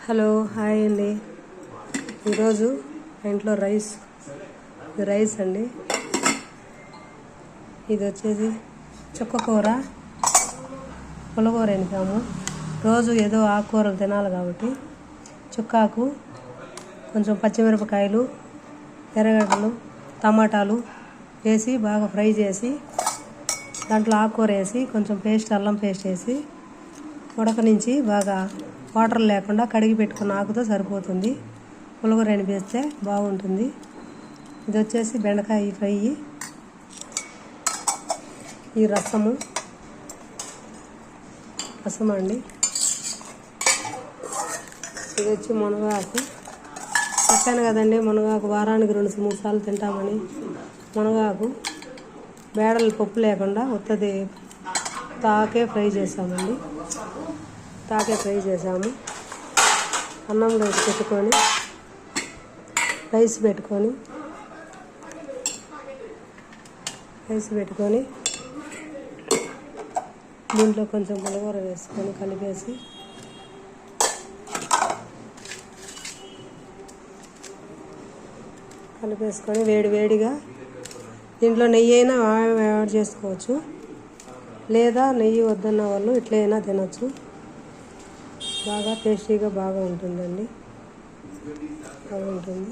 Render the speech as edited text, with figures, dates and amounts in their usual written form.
Hello hi అండి. ఈరోజు ఇంట్లో రైస్ అండి. ఇది వచ్చేసి చుక్కకూర పులగూర ఎనిపాము. రోజు ఏదో ఆకుకూరలు తినాలి కాబట్టి చుక్కాకు, కొంచెం పచ్చిమిరపకాయలు, ఎర్రగడ్డలు, టమాటాలు వేసి బాగా ఫ్రై చేసి దాంట్లో ఆకుకూర వేసి కొంచెం అల్లం పేస్ట్ వేసి ఉడకనించి బాగా వాటర్ లేకుండా కడిగి పెట్టుకున్న ఆకుతో సరిపోతుంది. పులగూర ఎనిపేస్తే బాగుంటుంది. ఇది వచ్చేసి బెండకాయ ఫ్రై, ఈ రసము అండి. ఇది వచ్చి మునగాకు. చెప్పాను కదండి, మునగాకు వారానికి 2-3 సార్లు తింటామని. మునగాకు బేడలు పప్పు లేకుండా ఉత్తది తాకే ఫ్రై చేసాము. అన్నంలో పెట్టుకొని రైస్ పెట్టుకొని దీంట్లో కొంచెం పులగూర వేసుకొని కలిపేసుకొని వేడిగా దీంట్లో నెయ్యి అయినా యాడ్ చేసుకోవచ్చు, లేదా నెయ్యి వద్దన్న వాళ్ళు ఇట్లయినా తినచ్చు. బాగా టేస్టీగా బాగుంటుందండి. బాగుంటుంది.